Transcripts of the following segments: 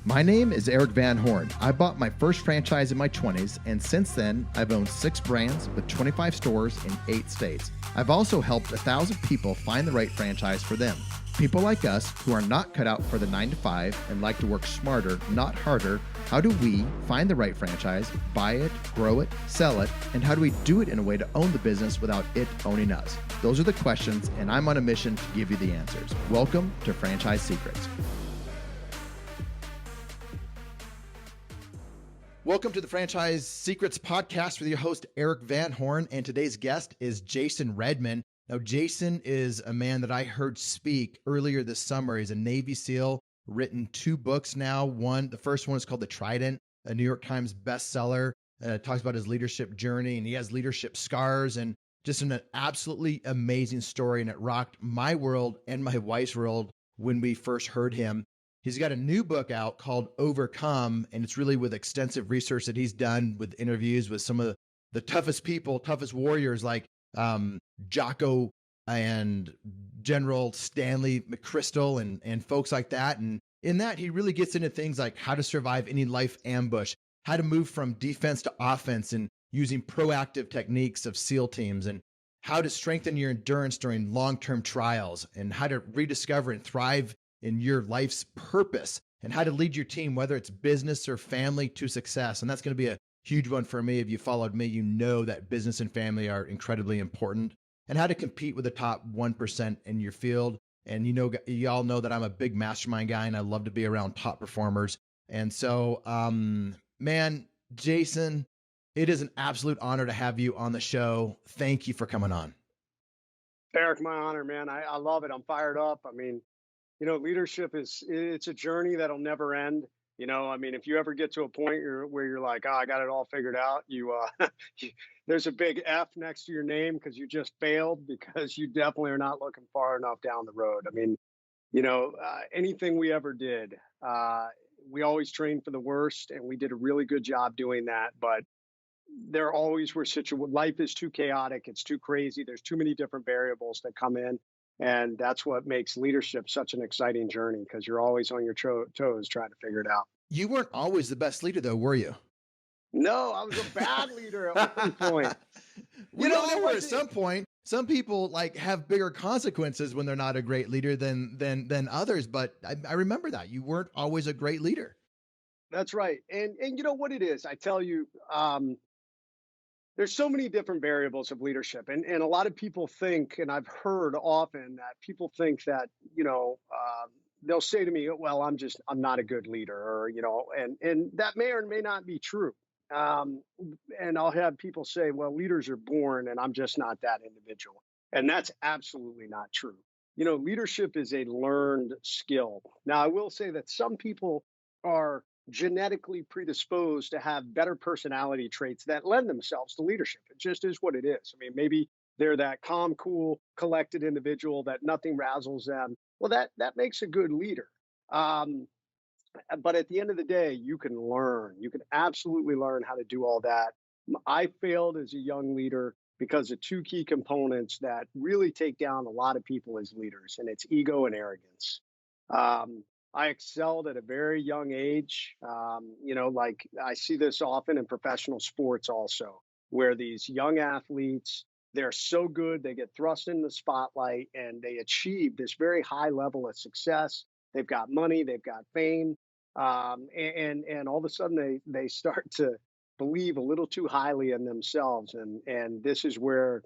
My name is Eric Van Horn. I bought my first franchise in my 20s, and since then, I've owned 6 brands with 25 stores in 8 states. I've also helped 1,000 people find the right franchise for them. People like us who are not cut out for the 9 to 5 and like to work smarter, not harder. How do we find the right franchise, buy it, grow it, sell it, and how do we do it in a way to own the business without it owning us? Those are the questions, and I'm on a mission to give you the answers. Welcome to Franchise Secrets. Welcome to the Franchise Secrets podcast with your host, Eric Van Horn, and today's guest is Jason Redman. Now, Jason is a man that I heard speak earlier this summer. He's a Navy SEAL, written 2 books now. The first one is called The Trident, a New York Times bestseller. Talks about his leadership journey, and he has leadership scars, and just an absolutely amazing story, and it rocked my world and my wife's world when we first heard him. He's got a new book out called Overcome, and it's really with extensive research that he's done with interviews with some of the toughest people, toughest warriors like Jocko and General Stanley McChrystal and folks like that. And in that, he really gets into things like how to survive any life ambush, how to move from defense to offense and using proactive techniques of SEAL teams, and how to strengthen your endurance during long-term trials, and how to rediscover and thrive in your life's purpose, and how to lead your team, whether it's business or family, to success. And that's going to be a huge one for me. If you followed me, you know that business and family are incredibly important, and how to compete with the top 1% in your field. And you all know that I'm a big mastermind guy, and I love to be around top performers. And so, man, Jason, it is an absolute honor to have you on the show. Thank you for coming on. Eric, my honor, man. I love it. I'm fired up. I mean, leadership it's a journey that'll never end. If you ever get to a point where you're like, I got it all figured out, there's a big F next to your name because you just failed, because you definitely are not looking far enough down the road. Anything we ever did, we always trained for the worst, and we did a really good job doing that. But there always were life is too chaotic. It's too crazy. There's too many different variables that come in. And that's what makes leadership such an exciting journey, because you're always on your toes trying to figure it out. You weren't always the best leader, though, were you? No, I was a bad leader at one point. We all were at some point. Some people have bigger consequences when they're not a great leader than others. But I remember that you weren't always a great leader. That's right. And you know what it is? I tell you, there's so many different variables of leadership. And a lot of people think, and I've heard often that people think that, they'll say to me, well, I'm not a good leader, or, and that may or may not be true. And I'll have people say, well, leaders are born and I'm just not that individual. And that's absolutely not true. Leadership is a learned skill. Now, I will say that some people are genetically predisposed to have better personality traits that lend themselves to leadership. It just is what it is. Maybe they're that calm, cool, collected individual that nothing razzles them. Well, that makes a good leader. But at the end of the day, you can learn. You can absolutely learn how to do all that. I failed as a young leader because of 2 key components that really take down a lot of people as leaders, and it's ego and arrogance. I excelled at a very young age. I see this often in professional sports also, where these young athletes, they're so good, they get thrust in the spotlight and they achieve this very high level of success. They've got money, they've got fame. And all of a sudden they start to believe a little too highly in themselves. And this is where,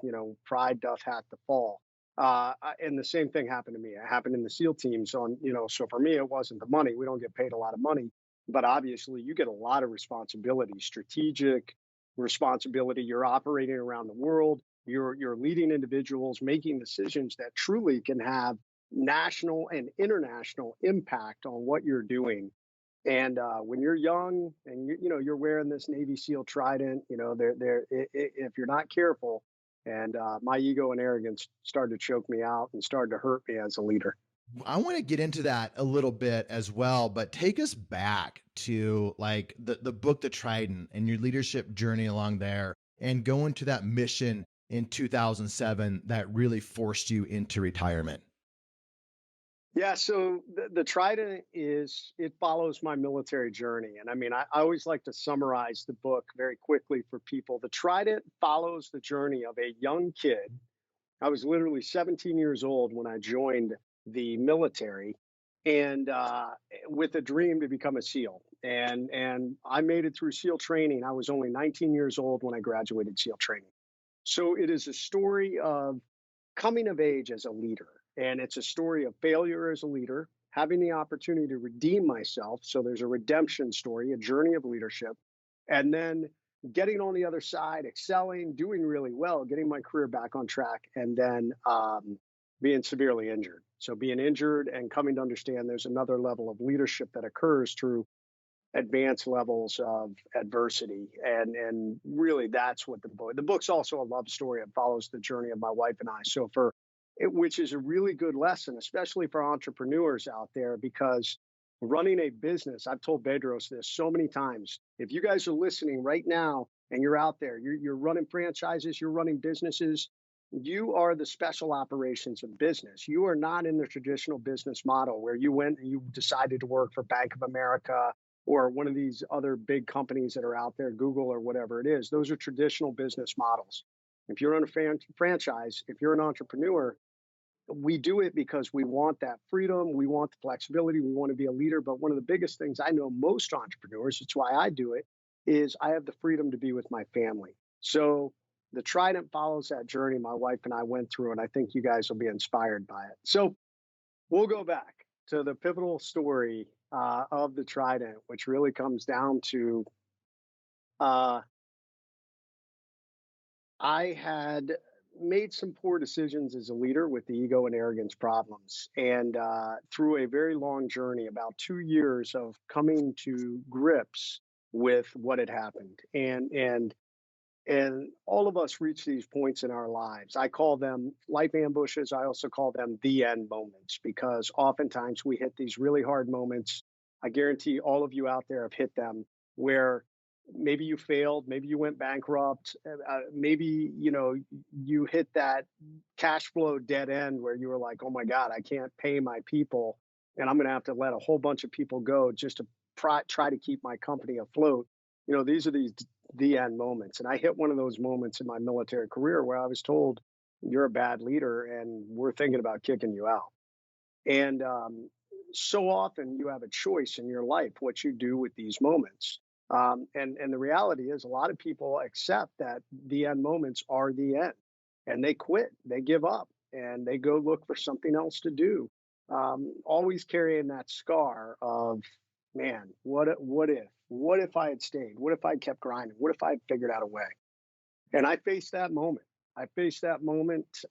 pride doth have to fall. And the same thing happened to me. It happened in the SEAL teams so for me, it wasn't the money. We don't get paid a lot of money, but obviously you get a lot of responsibility, strategic responsibility. You're operating around the world. You're leading individuals, making decisions that truly can have national and international impact on what you're doing. And when you're young and you're wearing this Navy SEAL Trident, if you're not careful, and my ego and arrogance started to choke me out and started to hurt me as a leader. I want to get into that a little bit as well, but take us back to the book, The Trident, and your leadership journey along there, and go into that mission in 2007 that really forced you into retirement. Yeah, so the Trident it follows my military journey. And I mean, I always like to summarize the book very quickly for people. The Trident follows the journey of a young kid. I was literally 17 years old when I joined the military, and with a dream to become a SEAL. And I made it through SEAL training. I was only 19 years old when I graduated SEAL training. So it is a story of coming of age as a leader. And it's a story of failure as a leader, having the opportunity to redeem myself. So there's a redemption story, a journey of leadership, and then getting on the other side, excelling, doing really well, getting my career back on track, and then being severely injured. So being injured and coming to understand there's another level of leadership that occurs through advanced levels of adversity. And really that's what the book's also a love story. It follows the journey of my wife and I. So for it, which is a really good lesson, especially for entrepreneurs out there, because running a business, I've told Bedros this so many times. If you guys are listening right now and you're out there, you're running franchises, you're running businesses, you are the special operations of business. You are not in the traditional business model where you went and you decided to work for Bank of America or one of these other big companies that are out there, Google or whatever it is. Those are traditional business models. If you're on a franchise, if you're an entrepreneur, we do it because we want that freedom, we want the flexibility, we want to be a leader. But one of the biggest things I know most entrepreneurs, it's why I do it, is I have the freedom to be with my family. So the Trident follows that journey my wife and I went through, and I think you guys will be inspired by it. So we'll go back to the pivotal story of the Trident, which really comes down to uh, I had made some poor decisions as a leader with the ego and arrogance problems. And through a very long journey, about 2 years of coming to grips with what had happened. And all of us reach these points in our lives. I call them life ambushes. I also call them the end moments because oftentimes we hit these really hard moments. I guarantee all of you out there have hit them where maybe you failed, maybe you went bankrupt, maybe you hit that cash flow dead end where you were like, "Oh my God, I can't pay my people, and I'm going to have to let a whole bunch of people go just to try to keep my company afloat." These are the end moments. And I hit one of those moments in my military career where I was told, "You're a bad leader and we're thinking about kicking you out." And so often you have a choice in your life what you do with these moments. And the reality is, a lot of people accept that the end moments are the end and they quit, they give up, and they go look for something else to do. Always carrying that scar of, man, what if I had stayed? What if I kept grinding? What if I had figured out a way? And I faced that moment. I faced that moment,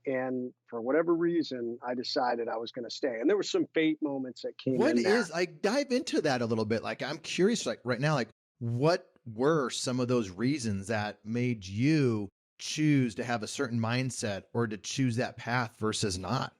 and for whatever reason, I decided I was going to stay. And there were some fate moments that came What in there. is, like, dive into that a little bit. Like, I'm curious, like, right now, like, what were some of those reasons that made you choose to have a certain mindset or to choose that path versus not?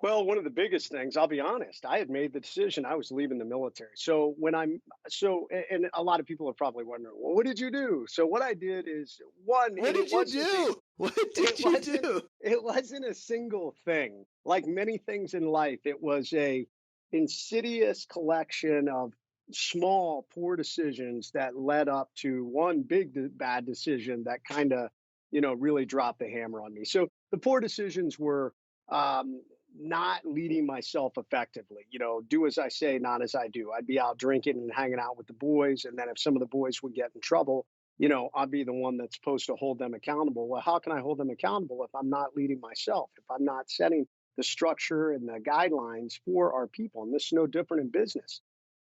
Well, one of the biggest things, I'll be honest, I had made the decision I was leaving the military. So when I'm so, and a lot of people are probably wondering, well, what did you do? So what I did is one, What and it did you wasn't a, do? What it did you wasn't, do? it wasn't a single thing. Like many things in life, it was a insidious collection of small poor decisions that led up to one big bad decision that kind of, really dropped the hammer on me. So the poor decisions were um, not leading myself effectively. Do as I say, not as I do. I'd be out drinking and hanging out with the boys, and then if some of the boys would get in trouble, I'd be the one that's supposed to hold them accountable. Well, how can I hold them accountable if I'm not leading myself? If I'm not setting the structure and the guidelines for our people? And this is no different in business.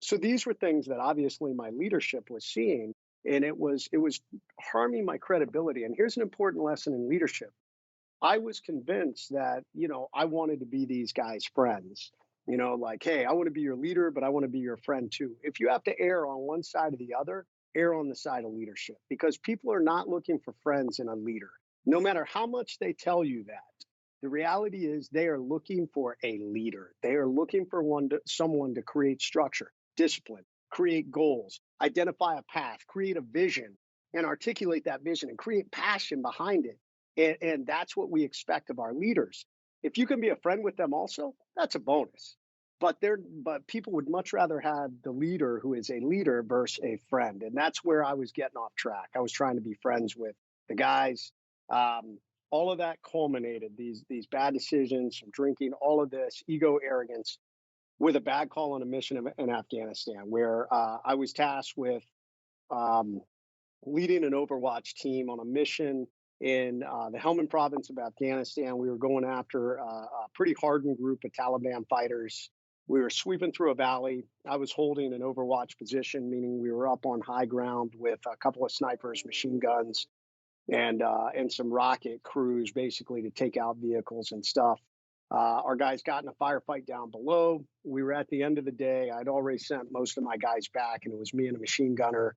So these were things that obviously my leadership was seeing, and it was harming my credibility. And here's an important lesson in leadership. I was convinced that, I wanted to be these guys' friends. Like, hey, I want to be your leader, but I want to be your friend too. If you have to err on one side or the other, err on the side of leadership because people are not looking for friends in a leader. No matter how much they tell you that, the reality is they are looking for a leader. They are looking for someone to create structure, discipline, create goals, identify a path, create a vision, and articulate that vision and create passion behind it. And that's what we expect of our leaders. If you can be a friend with them also, that's a bonus. But people would much rather have the leader who is a leader versus a friend. And that's where I was getting off track. I was trying to be friends with the guys. Um, all of that culminated, these bad decisions, some drinking, all of this, ego, arrogance, with a bad call on a mission in Afghanistan, where I was tasked with um, leading an Overwatch team on a mission in the Helmand province of Afghanistan. We were going after a pretty hardened group of Taliban fighters. We were sweeping through a valley. I was holding an Overwatch position, meaning we were up on high ground with a couple of snipers, machine guns, and some rocket crews, basically to take out vehicles and stuff. Our guys got in a firefight down below. We were at the end of the day. I'd already sent most of my guys back, and it was me and a machine gunner.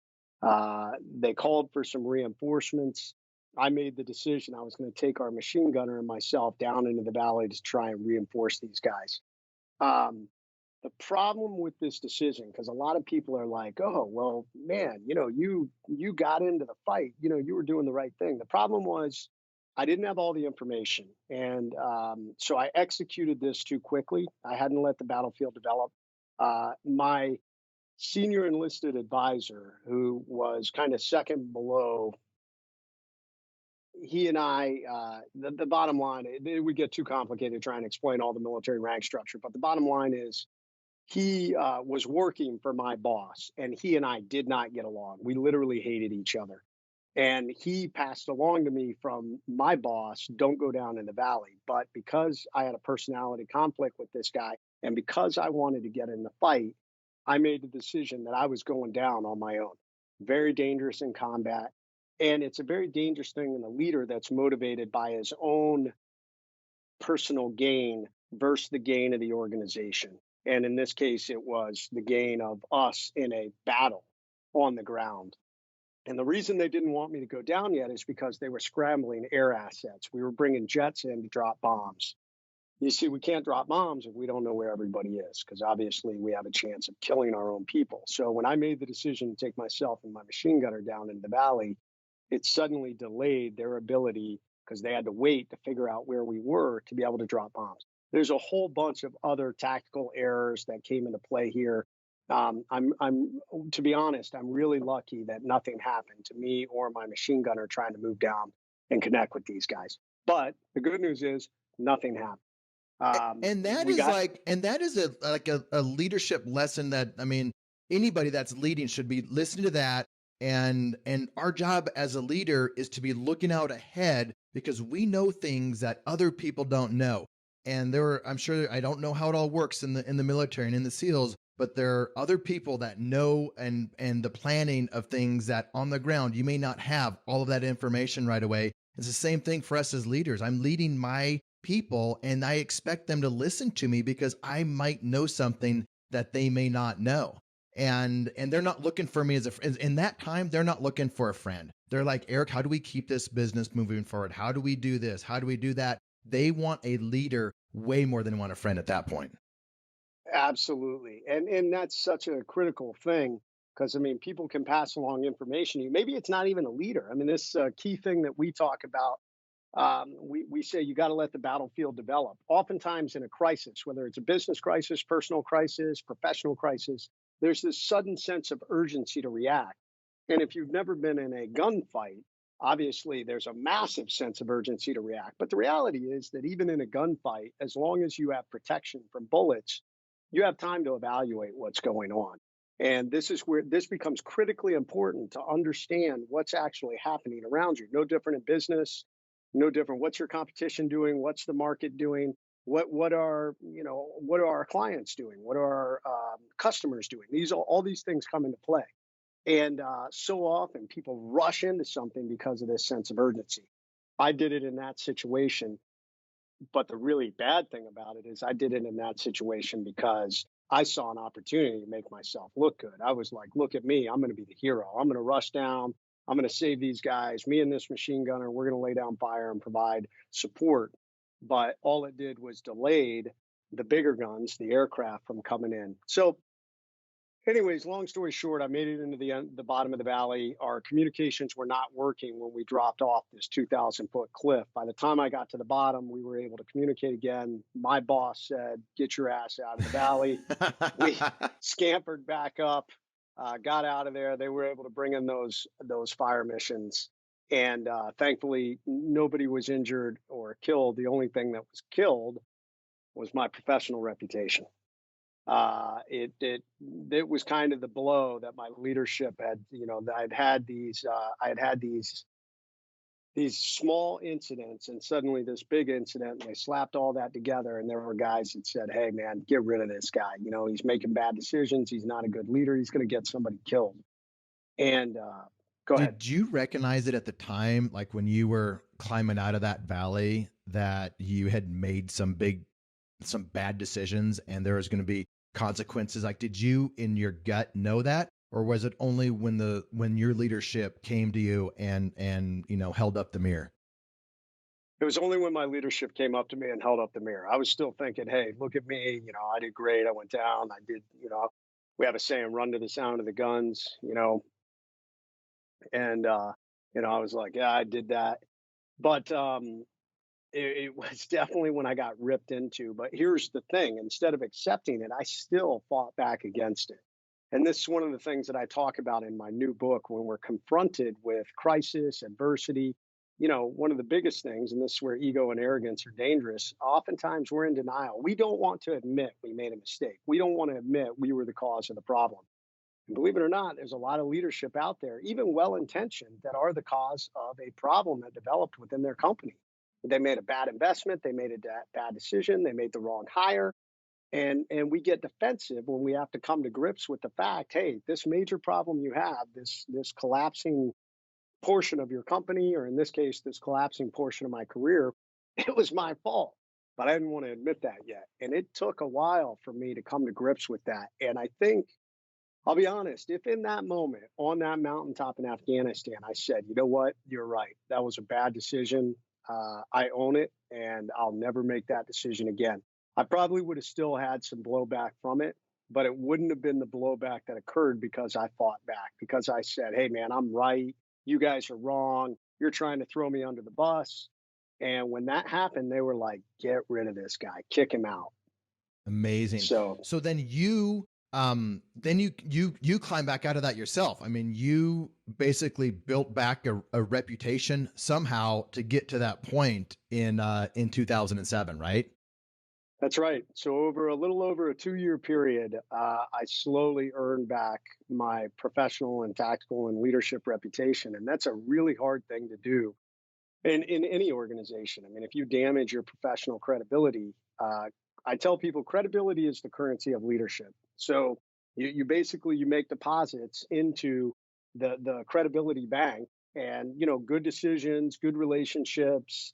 They called for some reinforcements. I made the decision I was going to take our machine gunner and myself down into the valley to try and reinforce these guys. Um, the problem with this decision, because a lot of people are like, "Oh, well, man, you got into the fight. You were doing the right thing." The problem was I didn't have all the information, and so I executed this too quickly. I hadn't let the battlefield develop. My senior enlisted advisor, who was kind of second below, he and I, the bottom line, it would get too complicated trying to explain all the military rank structure, but the bottom line is he was working for my boss, and he and I did not get along. We literally hated each other. And he passed along to me from my boss, don't go down in the valley. But because I had a personality conflict with this guy, and because I wanted to get in the fight, I made the decision that I was going down on my own. Very dangerous in combat. And it's a very dangerous thing in a leader that's motivated by his own personal gain versus the gain of the organization. And in this case, it was the gain of us in a battle on the ground. And the reason they didn't want me to go down yet is because they were scrambling air assets. We were bringing jets in to drop bombs. You see, we can't drop bombs if we don't know where everybody is, because obviously we have a chance of killing our own people. So when I made the decision to take myself and my machine gunner down into the valley, it suddenly delayed their ability because they had to wait to figure out where we were to be able to drop bombs. There's a whole bunch of other tactical errors that came into play here. To be honest, I'm really lucky that nothing happened to me or my machine gunner trying to move down and connect with these guys. But the good news is nothing happened. And that We is got like, and that is a leadership lesson that, I mean, anybody that's leading should be listening to that. And our job as a leader is to be looking out ahead because we know things that other people don't know. And I'm sure, I don't know how it all works in the military and in the SEALs, but there are other people that know and the planning of things that on the ground you may not have all of that information right away. It's the same thing for us as leaders. I'm leading my people and I expect them to listen to me because I might know something that they may not know. And they're not looking for me as in that time, they're not looking for a friend. They're like, Eric, how do we keep this business moving forward? How do we do this? How do we do that? They want a leader way more than want a friend at that point. Absolutely. And that's such a critical thing because I mean, people can pass along information to you. Maybe it's not even a leader. I mean, this key thing that we talk about, we say you got to let the battlefield develop. Oftentimes in a crisis, whether it's a business crisis, personal crisis, professional crisis, there's this sudden sense of urgency to react. And if you've never been in a gunfight, obviously there's a massive sense of urgency to react. But the reality is that even in a gunfight, as long as you have protection from bullets, you have time to evaluate what's going on. And this is where this becomes critically important to understand what's actually happening around you. No different in business, no different. What's your competition doing? What's the market doing? What are our clients doing? What are our customers doing? All these things come into play. And so often people rush into something because of this sense of urgency. I did it in that situation, but the really bad thing about it is I did it in that situation because I saw an opportunity to make myself look good. I was like, look at me. I'm going to be the hero. I'm going to rush down. I'm going to save these guys. Me and this machine gunner, we're going to lay down fire and provide support. But all it did was delayed the bigger guns, the aircraft from coming in. So Anyways, long story short, I made it into the bottom of the valley. Our communications were not working when we dropped off this 2,000-foot cliff. By the time I got to the bottom, we were able to communicate again. My boss said, "Get your ass out of the valley." We scampered back up, got out of there. They were able to bring in those fire missions, and thankfully, nobody was injured or killed. The only thing that was killed was my professional reputation. It was kind of the blow that my leadership had. That I had had these small incidents, and suddenly this big incident, and they slapped all that together. And there were guys that said, "Hey, man, get rid of this guy. He's making bad decisions. He's not a good leader. He's going to get somebody killed." And go ahead. Did you recognize it at the time, like when you were climbing out of that valley, that you had made some bad decisions and there was going to be consequences? Like, did you in your gut know that? Or was it only when your leadership came to you and held up the mirror? It was only when my leadership came up to me and held up the mirror. I was still thinking, "Hey, look at me. I did great. I went down. I did. We have a saying, run to the sound of the guns. And I was like, yeah, I did that. But it was definitely when I got ripped into. But here's the thing: instead of accepting it, I still fought back against it. And this is one of the things that I talk about in my new book. When we're confronted with crisis, adversity, one of the biggest things, and this is where ego and arrogance are dangerous, oftentimes we're in denial. We don't want to admit we made a mistake. We don't want to admit we were the cause of the problem. And believe it or not, there's a lot of leadership out there, even well intentioned, that are the cause of a problem that developed within their company. They made a bad investment, they made a bad decision, they made the wrong hire. And we get defensive when we have to come to grips with the fact, hey, this major problem you have, this collapsing portion of your company, or in this case, this collapsing portion of my career, it was my fault. But I didn't want to admit that yet. And it took a while for me to come to grips with that. And I think, I'll be honest, if in that moment on that mountaintop in Afghanistan, I said, "You know what, you're right. That was a bad decision. I own it, and I'll never make that decision again." I probably would have still had some blowback from it, but it wouldn't have been the blowback that occurred because I fought back, because I said, "Hey, man, I'm right. You guys are wrong. You're trying to throw me under the bus." And when that happened, they were like, "Get rid of this guy, kick him out." Amazing. So So then you climb back out of that yourself. I mean, you basically built back a reputation somehow to get to that point in 2007, right? that's right. So over a little over a 2-year period, I slowly earned back my professional and tactical and leadership reputation, and that's a really hard thing to do in any organization. I mean, if you damage your professional credibility, I tell people credibility is the currency of leadership. So you basically you make deposits into the credibility bank, and good decisions, good relationships,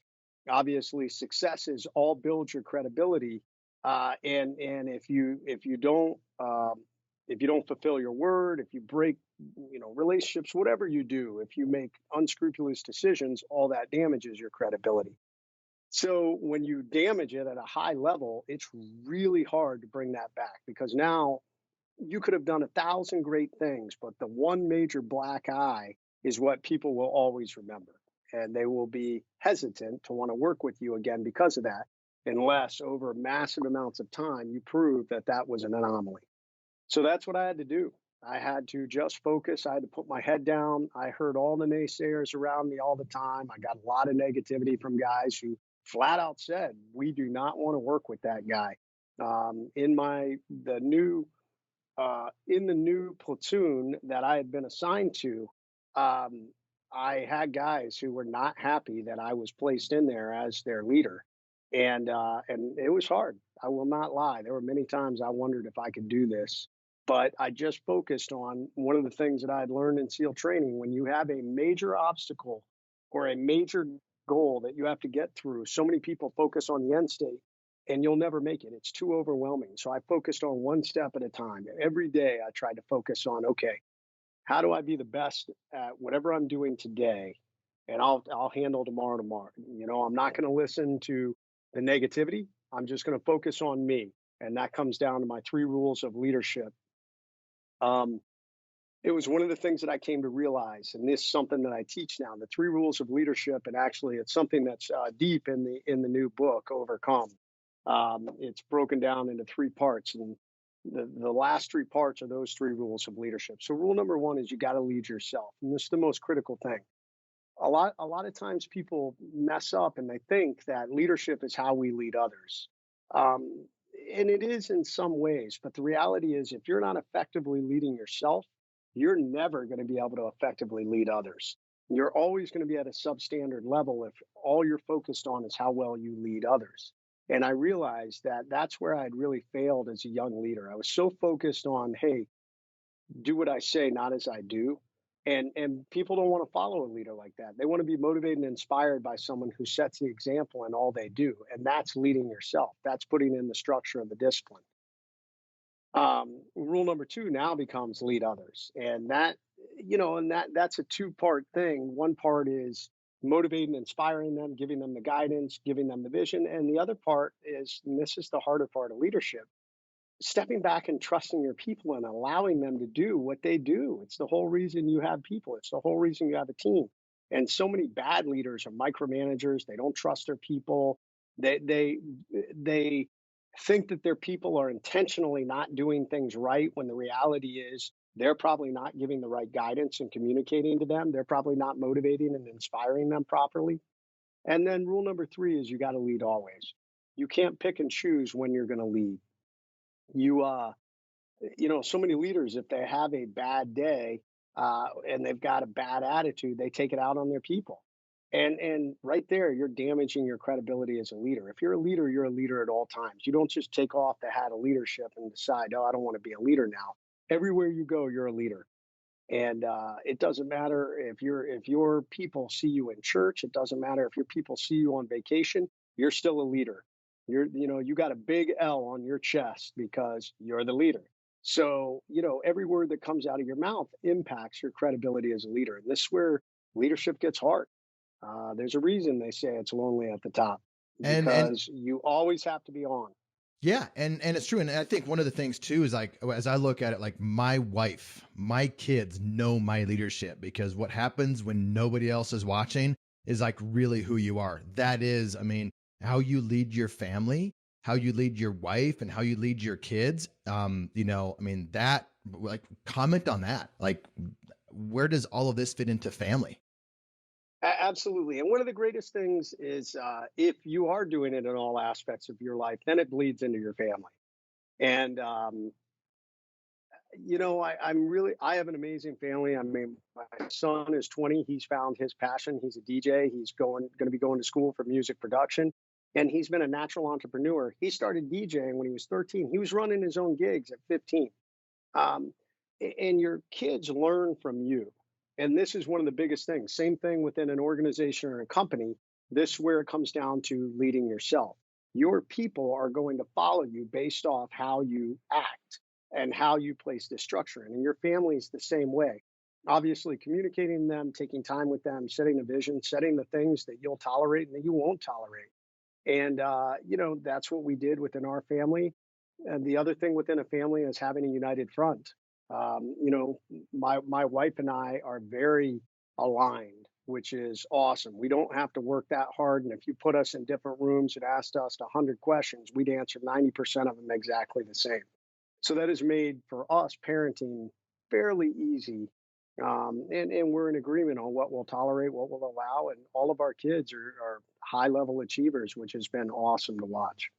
obviously successes all build your credibility. And if you don't fulfill your word, if you break relationships, whatever you do, if you make unscrupulous decisions, all that damages your credibility. So when you damage it at a high level, it's really hard to bring that back, because now you could have done 1,000 great things, but the one major black eye is what people will always remember. And they will be hesitant to want to work with you again because of that, unless over massive amounts of time you prove that that was an anomaly. So that's what I had to do. I had to just focus. I had to put my head down. I heard all the naysayers around me all the time. I got a lot of negativity from guys who flat out said, "We do not want to work with that guy." In the new platoon that I had been assigned to, um, I had guys who were not happy that I was placed in there as their leader, and it was hard. I will not lie. There were many times I wondered if I could do this, but I just focused on one of the things that I had learned in SEAL training. When you have a major obstacle or a major goal that you have to get through, so many people focus on the end state, and you'll never make it. It's too overwhelming. So I focused on one step at a time. Every day I tried to focus on, okay, how do I be the best at whatever I'm doing today? And I'll handle tomorrow. I'm not going to listen to the negativity. I'm just going to focus on me. And that comes down to my 3 rules of leadership. Um, it was one of the things that I came to realize, and this is something that I teach now, the three rules of leadership. And actually, it's something that's deep in the new book, Overcome. It's broken down into three parts, and the last three parts are those three rules of leadership. So, rule number one is you got to lead yourself, and this is the most critical thing. A lot of times people mess up and they think that leadership is how we lead others. Um, and it is in some ways, but the reality is if you're not effectively leading yourself, you're never going to be able to effectively lead others. You're always going to be at a substandard level if all you're focused on is how well you lead others. And I realized that that's where I had really failed as a young leader. I was so focused on, hey, do what I say, not as I do. And people don't want to follow a leader like that. They want to be motivated and inspired by someone who sets the example in all they do. And that's leading yourself. That's putting in the structure and the discipline. Rule number two now becomes lead others. And that's a two-part thing. One part is motivating, inspiring them, giving them the guidance, giving them the vision. And the other part is, and this is the harder part of leadership, stepping back and trusting your people and allowing them to do what they do. It's the whole reason you have people. It's the whole reason you have a team. And so many bad leaders are micromanagers. They don't trust their people. They think that their people are intentionally not doing things right when the reality is they're probably not giving the right guidance and communicating to them. They're probably not motivating and inspiring them properly. And then rule number three is you got to lead always. You can't pick and choose when you're going to lead. You so many leaders, if they have a bad day and they've got a bad attitude, they take it out on their people. And right there, you're damaging your credibility as a leader. If you're a leader at all times. You don't just take off the hat of leadership and decide, oh, I don't want to be a leader now. Everywhere you go, you're a leader. And it doesn't matter if your people see you in church. It doesn't matter if your people see you on vacation. You're still a leader. You got a big L on your chest because you're the leader. So every word that comes out of your mouth impacts your credibility as a leader. And this is where leadership gets hard. There's a reason they say it's lonely at the top And because you always have to be on. yeah, and it's true. And I think one of the things too is like as I look at it, like my wife, my kids know my leadership because what happens when nobody else is watching is like really who you are. That is, I mean, how you lead your family, how you lead your wife, and how you lead your kids. I mean, that like comment on that. Like, where does all of this fit into family? Absolutely. And one of the greatest things is if you are doing it in all aspects of your life, then it bleeds into your family. And, I have an amazing family. I mean, my son is 20. He's found his passion. He's a DJ. He's going to be going to school for music production. And he's been a natural entrepreneur. He started DJing when he was 13. He was running his own gigs at 15. Um, and your kids learn from you. And this is one of the biggest things. Same thing within an organization or a company. This is where it comes down to leading yourself. Your people are going to follow you based off how you act and how you place this structure in. And your family is the same way. Obviously, communicating them, taking time with them, setting a vision, setting the things that you'll tolerate and that you won't tolerate. And, that's what we did within our family. And the other thing within a family is having a united front. My wife and I are very aligned, which is awesome. We don't have to work that hard. And if you put us in different rooms and asked us 100 questions, we'd answer 90% of them exactly the same. So that has made for us parenting fairly easy. And we're in agreement on what we'll tolerate, what we'll allow. And all of our kids are high level achievers, which has been awesome to watch.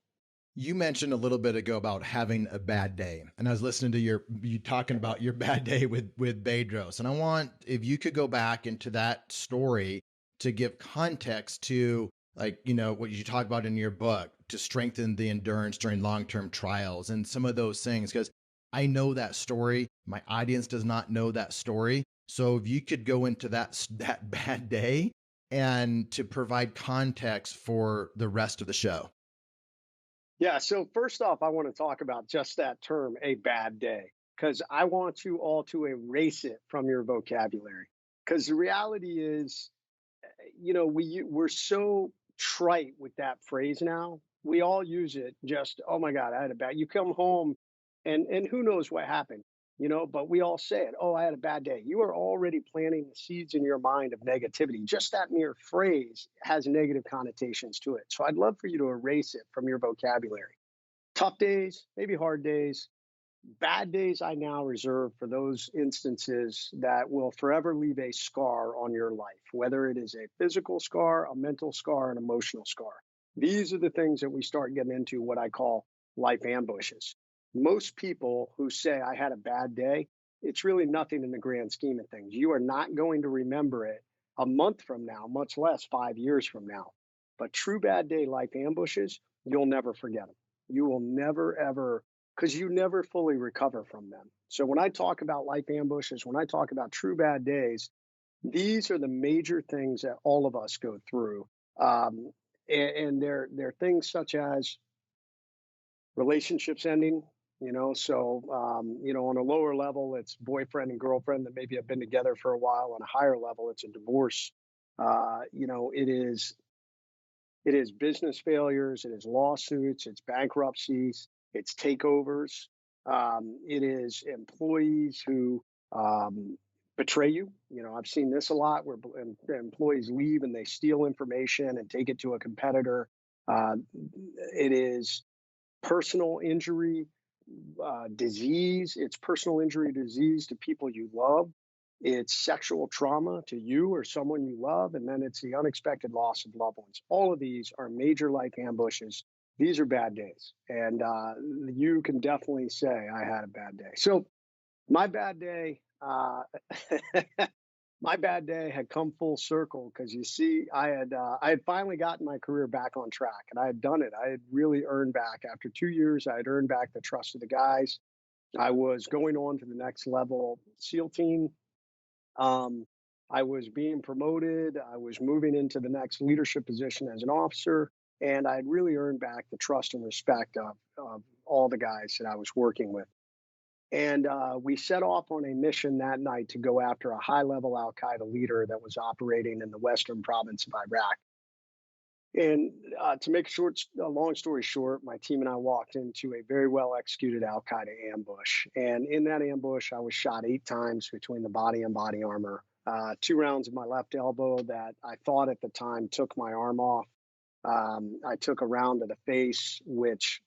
You mentioned a little bit ago about having a bad day, and I was listening to you talking about your bad day with Bedros, and I want if you could go back into that story to give context to like what you talk about in your book to strengthen the endurance during long-term trials and some of those things because I know that story, my audience does not know that story, so if you could go into that bad day and to provide context for the rest of the show. Yeah. So first off, I want to talk about just that term, a bad day, because I want you all to erase it from your vocabulary. Because the reality is, we're so trite with that phrase now. We all use it. Just oh my God, I had a bad. You come home, and who knows what happened. but we all say it. Oh, I had a bad day. You are already planting the seeds in your mind of negativity. Just that mere phrase has negative connotations to it. So I'd love for you to erase it from your vocabulary. Tough days, maybe hard days, bad days I now reserve for those instances that will forever leave a scar on your life, whether it is a physical scar, a mental scar, an emotional scar. These are the things that we start getting into what I call life ambushes. Most people who say, I had a bad day, it's really nothing in the grand scheme of things. You are not going to remember it a month from now, much less 5 years from now. But true bad day life ambushes, you'll never forget them. You will never, ever, because you never fully recover from them. So when I talk about life ambushes, when I talk about true bad days, these are the major things that all of us go through. Um, and they're things such as relationships ending, on a lower level, it's boyfriend and girlfriend that maybe have been together for a while. On a higher level, it's a divorce. It is business failures, it is lawsuits, it's bankruptcies, it's takeovers, it is employees who betray you. I've seen this a lot where employees leave and they steal information and take it to a competitor. Uh, it is personal injury, disease. It's personal injury, disease to people you love. It's sexual trauma to you or someone you love. And then it's the unexpected loss of loved ones. All of these are major life ambushes. These are bad days. And you can definitely say, I had a bad day. So, my bad day, my bad day had come full circle because you see, I had finally gotten my career back on track, and I had done it. I had really earned back after 2 years. I had earned back the trust of the guys. I was going on to the next level SEAL team. Um, I was being promoted. I was moving into the next leadership position as an officer, and I had really earned back the trust and respect of all the guys that I was working with. And we set off on a mission that night to go after a high level Al Qaeda leader that was operating in the western province of Iraq. And to make a long story short, my team and I walked into a very well executed Al Qaeda ambush. And in that ambush, I was shot 8 times between the body and body armor. 2 rounds of my left elbow that I thought at the time took my arm off. I took a round to the face, which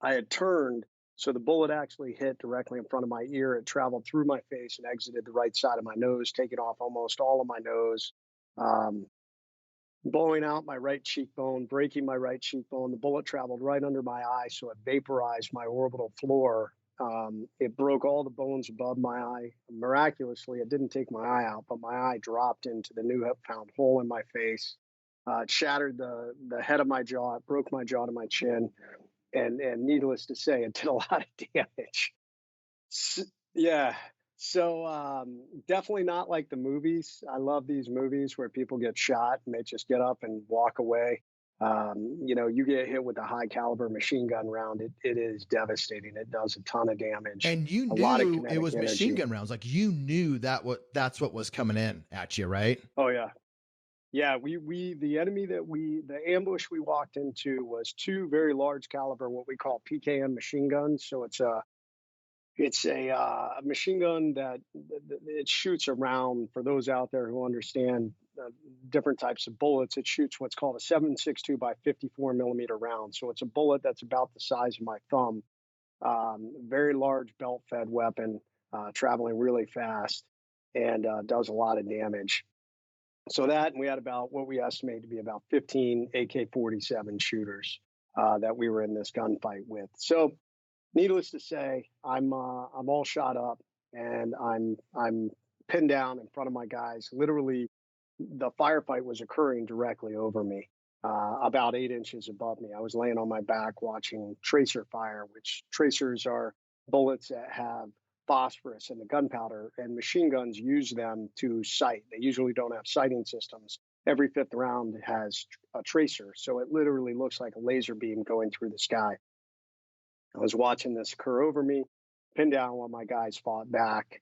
I had turned. So the bullet actually hit directly in front of my ear. It traveled through my face and exited the right side of my nose, taking off almost all of my nose. Um, Blowing out my right cheekbone, breaking my right cheekbone. The bullet traveled right under my eye, so it vaporized my orbital floor. It broke all the bones above my eye. Miraculously, it didn't take my eye out, but my eye dropped into the new found hole in my face. It shattered the head of my jaw. It broke my jaw to my chin, and needless to say, it did a lot of damage. Yeah. So definitely not like the movies. I love these movies where people get shot and they just get up and walk away. You get hit with a high caliber machine gun round. It is devastating. It does a ton of damage, And you a lot of knew it kinetic was machine energy. gun rounds. Like you knew that's what was coming in at you, right? Oh yeah. Yeah, the enemy the ambush we walked into was 2 very large caliber, what we call PKM machine guns. So it's a machine gun that it shoots around. For those out there who understand different types of bullets, it shoots what's called a 7.62 by 54 millimeter round. So it's a bullet that's about the size of my thumb. Very large belt fed weapon, traveling really fast, and does a lot of damage. So that, and we had about what we estimate to be about 15 AK-47 shooters that we were in this gunfight with. So needless to say, I'm all shot up and I'm pinned down in front of my guys. Literally, the firefight was occurring directly over me, about 8 inches above me. I was laying on my back watching tracer fire, which tracers are bullets that have phosphorus in the gunpowder, and machine guns use them to sight. They usually don't have sighting systems. Every fifth round has a tracer, so it literally looks like a laser beam going through the sky. I was watching this occur over me, pinned down while my guys fought back.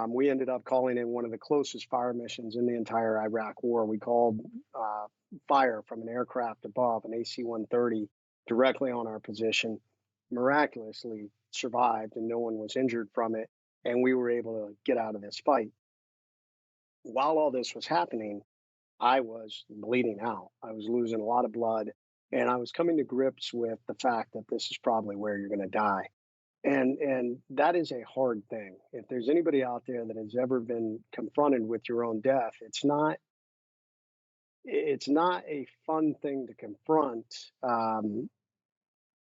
We ended up calling in one of the closest fire missions in the entire Iraq war. We called fire from an aircraft above, an AC 130, directly on our position. miraculously survived and no one was injured from it. And we were able to get out of this fight. While all this was happening, I was bleeding out. I was losing a lot of blood, and I was coming to grips with the fact that this is probably where you're going to die. And that is a hard thing. If there's anybody out there that has ever been confronted with your own death, it's not a fun thing to confront,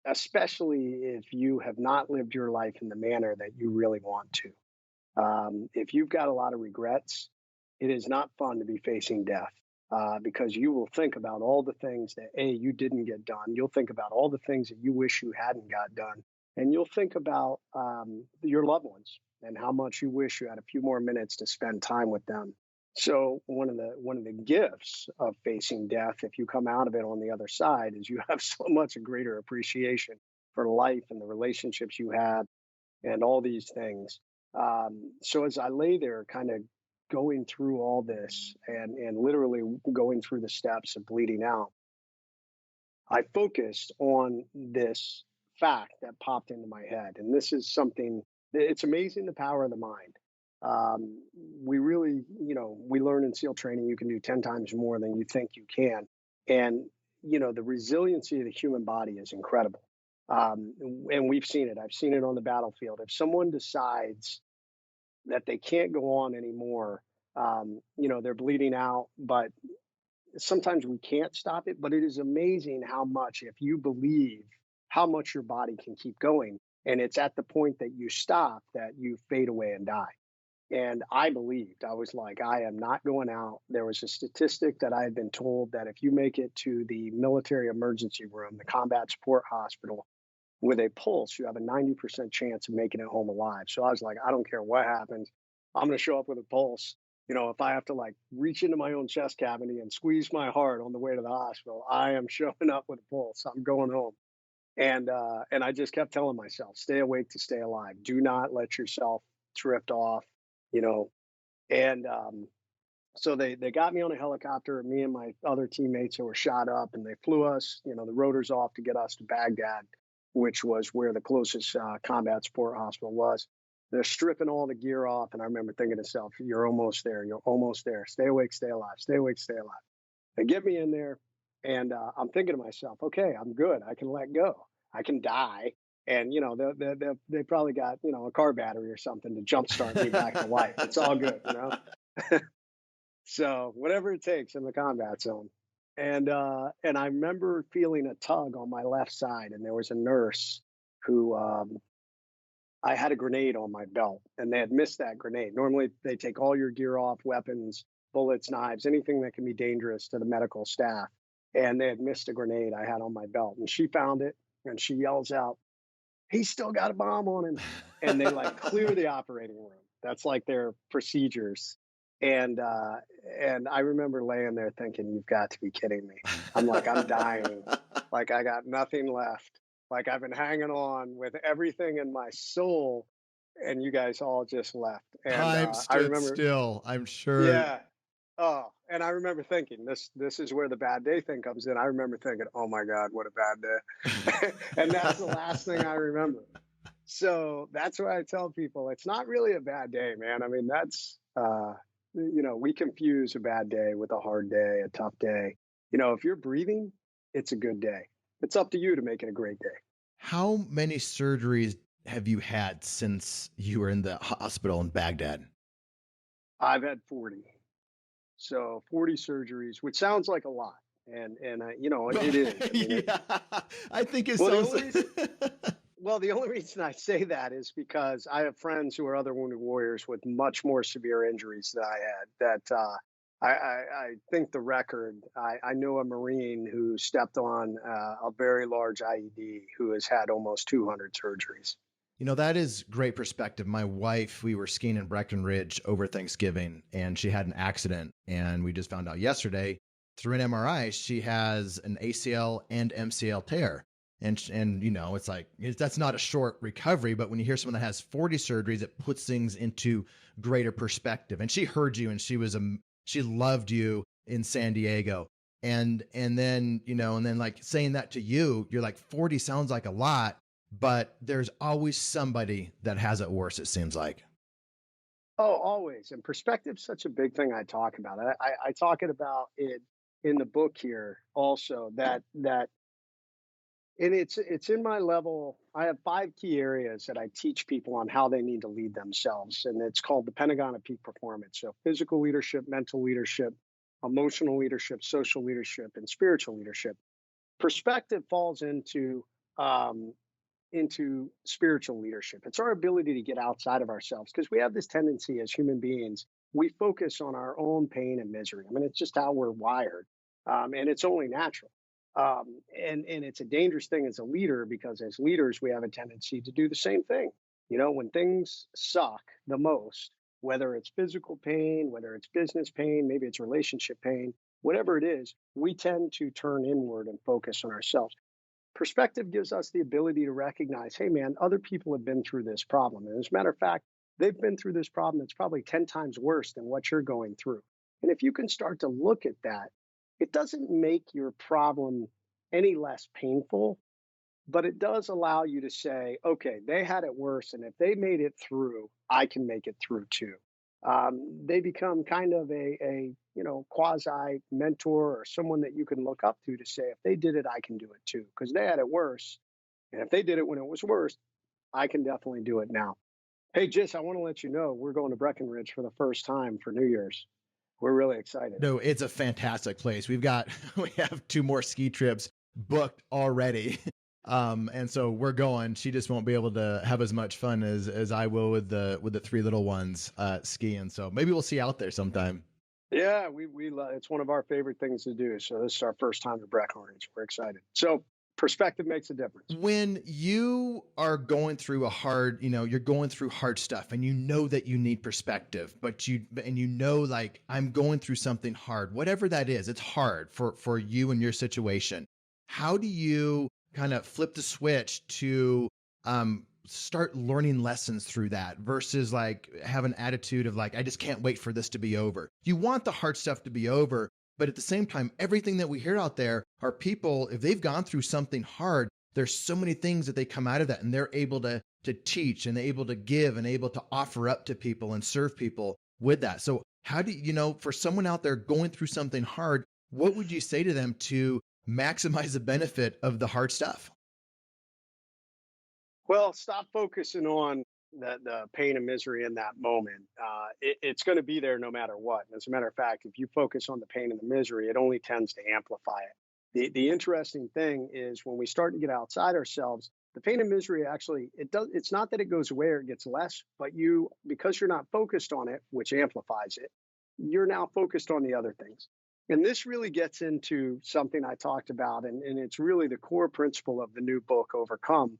especially if you have not lived your life in the manner that you really want to. If you've got a lot of regrets, it is not fun to be facing death, because you will think about all the things that you didn't get done. You'll think about all the things that you wish you hadn't got done, and you'll think about your loved ones and how much you wish you had a few more minutes to spend time with them. So one of the gifts of facing death, if you come out of it on the other side, is you have so much a greater appreciation for life and the relationships you had and all these things. So as I lay there, kind of going through all this and literally going through the steps of bleeding out, I focused on this fact that popped into my head. And this is something, it's amazing the power of the mind. We really, we learn in SEAL training you can do 10 times more than you think you can. And, the resiliency of the human body is incredible. And we've seen it. I've seen it on the battlefield. If someone decides that they can't go on anymore, they're bleeding out, but sometimes we can't stop it. But it is amazing how much, if you believe, how much your body can keep going. And it's at the point that you stop that you fade away and die. And I believed, I was like, I am not going out. There was a statistic that I had been told that if you make it to the military emergency room, the combat support hospital, with a pulse, you have a 90% chance of making it home alive. So I was like, I don't care what happens. I'm going to show up with a pulse. If I have to like reach into my own chest cavity and squeeze my heart on the way to the hospital, I am showing up with a pulse. I'm going home. And I just kept telling myself, stay awake to stay alive. Do not let yourself drift off, you know. And so they got me on a helicopter, me and my other teammates who were shot up, and they flew us, the rotors off to get us to Baghdad, which was where the closest combat support hospital was. They're stripping all the gear off, and I remember thinking to myself, "You're almost there. You're almost there. Stay awake, stay alive. Stay awake, stay alive." They get me in there, and I'm thinking to myself, "Okay, I'm good. I can let go. I can die." And they probably got a car battery or something to jumpstart me back to life. It's all good. So whatever it takes in the combat zone. And I remember feeling a tug on my left side, and there was a nurse who I had a grenade on my belt, and they had missed that grenade. Normally, they take all your gear off, weapons, bullets, knives, anything that can be dangerous to the medical staff. And they had missed a grenade I had on my belt, and she found it, and she yells out, "He's still got a bomb on him!" And they like clear the operating room. That's like their procedures. And I remember laying there thinking, "You've got to be kidding me!" I'm like, I'm dying. Like I got nothing left. Like I've been hanging on with everything in my soul, and you guys all just left. And Time I stood remember, still, I'm sure. yeah. Oh, and I remember thinking this is where the bad day thing comes in. I remember thinking, "Oh my God, what a bad day," and that's the last thing I remember. So that's why I tell people it's not really a bad day, man. I mean, that's we confuse a bad day with a hard day, a tough day. If you're breathing, it's a good day. It's up to you to make it a great day. How many surgeries have you had since you were in the hospital in Baghdad? I've had 40. So 40 surgeries, which sounds like a lot. And it is. I mean, Yeah, I think it well, the sounds only reason like well, the only reason I say that is because I have friends who are other wounded warriors with much more severe injuries than I had. That I think the record. I know a Marine who stepped on a very large IED who has had almost 200 surgeries. that is great perspective. My wife, we were skiing in Breckenridge over Thanksgiving, and she had an accident. And we just found out yesterday through an MRI, she has an ACL and MCL tear. And it's like, that's not a short recovery, but when you hear someone that has 40 surgeries, it puts things into greater perspective. And she heard you, and she loved you in San Diego. And then like saying that to you, you're like, 40 sounds like a lot. but there's always somebody that has it worse, it seems like. Oh, always. And perspective's such a big thing I talk about. I talk it about it in the book here also that and it's in my level. I have 5 key areas that I teach people on how they need to lead themselves. And it's called the Pentagon of Peak Performance. So physical leadership, mental leadership, emotional leadership, social leadership, and spiritual leadership. Perspective falls um, into spiritual leadership. It's our ability to get outside of ourselves because we have this tendency as human beings, we focus on our own pain and misery. I mean, it's just how we're wired, and it's only natural. And it's a dangerous thing as a leader because as leaders, we have a tendency to do the same thing. You know, when things suck the most, whether it's physical pain, whether it's business pain, maybe it's relationship pain, whatever it is, we tend to turn inward and focus on ourselves. Perspective gives us the ability to recognize, hey, man, other people have been through this problem. And as a matter of fact, they've been through this problem that's probably 10 times worse than what you're going through. And if you can start to look at that, it doesn't make your problem any less painful, but it does allow you to say, okay, they had it worse. And if they made it through, I can make it through too. They become kind of a quasi mentor or someone that you can look up to say, if they did it, I can do it too, because they had it worse. And if they did it when it was worse, I can definitely do it now. Hey, Jis, I want to let you know we're going to Breckenridge for the first time for New Year's. We're really excited. No, it's a fantastic place. We've got we have 2 more ski trips booked already. And so we're going. She just won't be able to have as much fun as I will with the 3 little ones skiing. So maybe we'll see you out there sometime. Yeah, we love, it's one of our favorite things to do. So this is our first time to Breckenridge. We're excited. So perspective makes a difference. When you are going through a hard, you're going through hard stuff and you know that you need perspective, and like I'm going through something hard, whatever that is, it's hard for you and your situation. How do you kind of flip the switch to start learning lessons through that versus like have an attitude of like, I just can't wait for this to be over. You want the hard stuff to be over, but at the same time, everything that we hear out there are people, if they've gone through something hard, there's so many things that they come out of that and they're able to teach and able to give and able to offer up to people and serve people with that. So how do for someone out there going through something hard, what would you say to them to maximize the benefit of the hard stuff? Well, stop focusing on the pain and misery in that moment. It's going to be there no matter what. As a matter of fact, if you focus on the pain and the misery, it only tends to amplify it. The interesting thing is when we start to get outside ourselves, the pain and misery actually it's not that it goes away or it gets less, but because you're not focused on it, which amplifies it, you're now focused on the other things. And this really gets into something I talked about, and it's really the core principle of the new book, Overcome.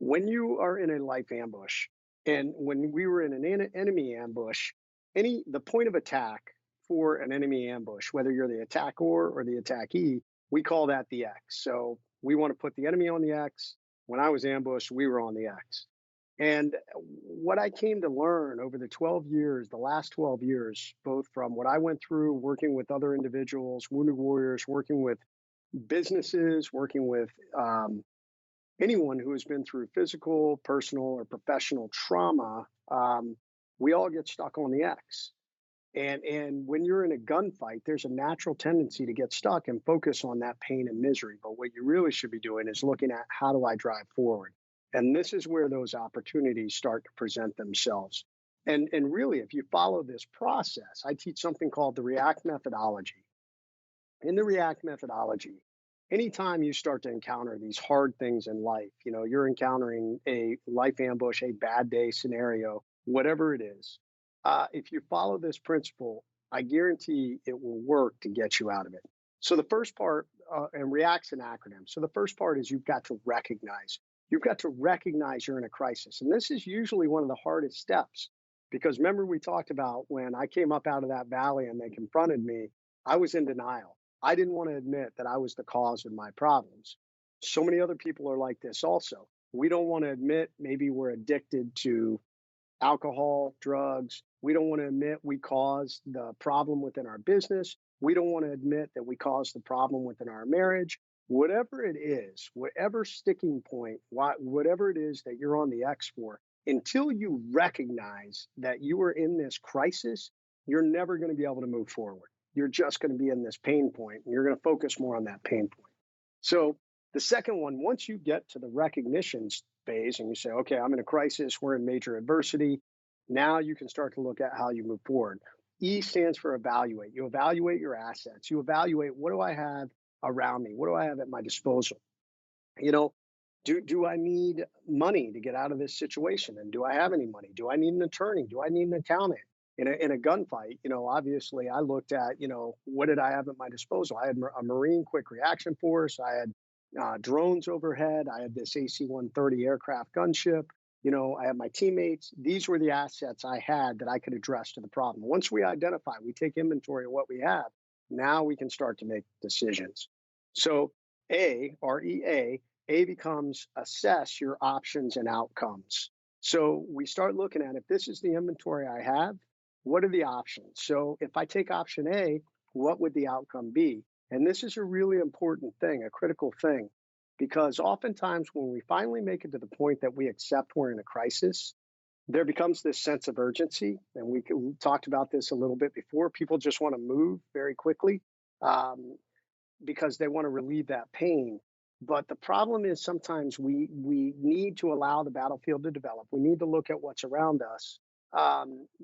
When you are in a life ambush, and when we were in an enemy ambush, the point of attack for an enemy ambush, whether you're the attacker or the attackee, we call that the X. So we want to put the enemy on the X. When I was ambushed, we were on the X. And what I came to learn over the last 12 years, both from what I went through working with other individuals, wounded warriors, working with businesses, working with anyone who has been through physical, personal, or professional trauma, we all get stuck on the X. And when you're in a gunfight, there's a natural tendency to get stuck and focus on that pain and misery. But what you really should be doing is looking at how do I drive forward? And this is where those opportunities start to present themselves. And really, if you follow this process, I teach something called the REACT methodology. In the REACT methodology, anytime you start to encounter these hard things in life, you're encountering a life ambush, a bad day scenario, whatever it is, if you follow this principle, I guarantee it will work to get you out of it. So the first part, and REACT's an acronym. So the first part is you've got to recognize. You've got to recognize you're in a crisis. And this is usually one of the hardest steps because remember we talked about when I came up out of that valley and they confronted me, I was in denial. I didn't want to admit that I was the cause of my problems. So many other people are like this also. We don't want to admit maybe we're addicted to alcohol, drugs. We don't want to admit we caused the problem within our business. We don't want to admit that we caused the problem within our marriage. whatever it is, whatever sticking point, whatever it is that you're on the X for, until you recognize that you are in this crisis, you're never going to be able to move forward. You're just going to be in this pain point, and you're going to focus more on that pain point. So, the second one, once you get to the recognition phase and you say, okay, I'm in a crisis, we're in major adversity, now you can start to look at how you move forward. E stands for evaluate. You evaluate your assets. You evaluate, what do I have around me? What do I have at my disposal? You know, do I need money to get out of this situation? And do I have any money? Do I need an attorney? Do I need an accountant? In a gunfight, obviously I looked at, what did I have at my disposal? I had a Marine quick reaction force. I had drones overhead. I had this AC-130 aircraft gunship. I had my teammates. These were the assets I had that I could address to the problem. Once we identify, we take inventory of what we have. Now we can start to make decisions. So A becomes assess your options and outcomes. So we start looking at, if this is the inventory I have, what are the options? So if I take option A, what would the outcome be? And this is a really important thing, a critical thing, because oftentimes when we finally make it to the point that we accept we're in a crisis, there becomes this sense of urgency. And we talked about this a little bit before. People just want to move very quickly because they want to relieve that pain. But the problem is sometimes we need to allow the battlefield to develop. We need to look at what's around us,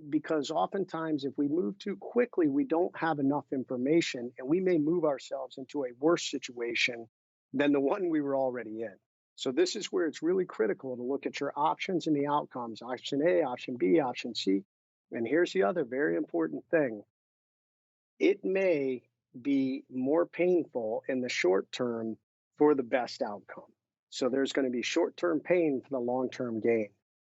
because oftentimes if we move too quickly, we don't have enough information, and we may move ourselves into a worse situation than the one we were already in. So this is where it's really critical to look at your options and the outcomes, option A, option B, option C. And here's the other very important thing. It may be more painful in the short term for the best outcome. So there's going to be short-term pain for the long-term gain.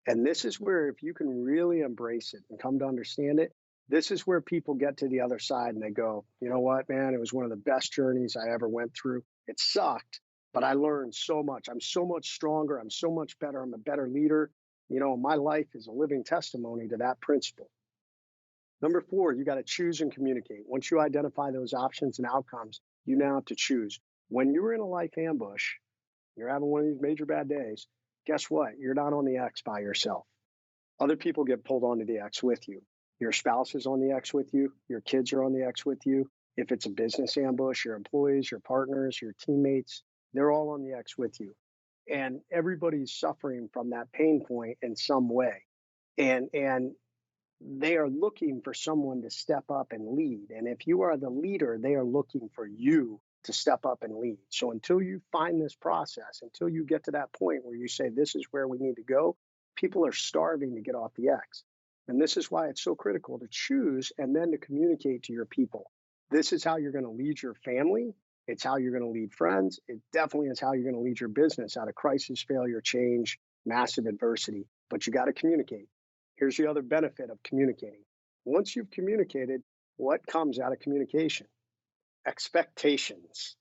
And this is where, if you can really embrace it and come to understand it, this is where people get to the other side and they go, you know what, man, it was one of the best journeys I ever went through. It sucked, but I learned so much. I'm so much stronger. I'm so much better. I'm a better leader. My life is a living testimony to that principle. Number 4, you got to choose and communicate. Once you identify those options and outcomes, you now have to choose. When you're in a life ambush, you're having one of these major bad days, guess what? You're not on the X by yourself. Other people get pulled onto the X with you. Your spouse is on the X with you. Your kids are on the X with you. If it's a business ambush, your employees, your partners, your teammates, they're all on the X with you. And everybody's suffering from that pain point in some way. And they are looking for someone to step up and lead. And if you are the leader, they are looking for you to step up and lead. So until you find this process, until you get to that point where you say, this is where we need to go, people are starving to get off the X. And this is why it's so critical to choose and then to communicate to your people. This is how you're going to lead your family. It's how you're going to lead friends. It definitely is how you're going to lead your business out of crisis, failure, change, massive adversity. But you got to communicate. Here's the other benefit of communicating. Once you've communicated, what comes out of communication? Expectations.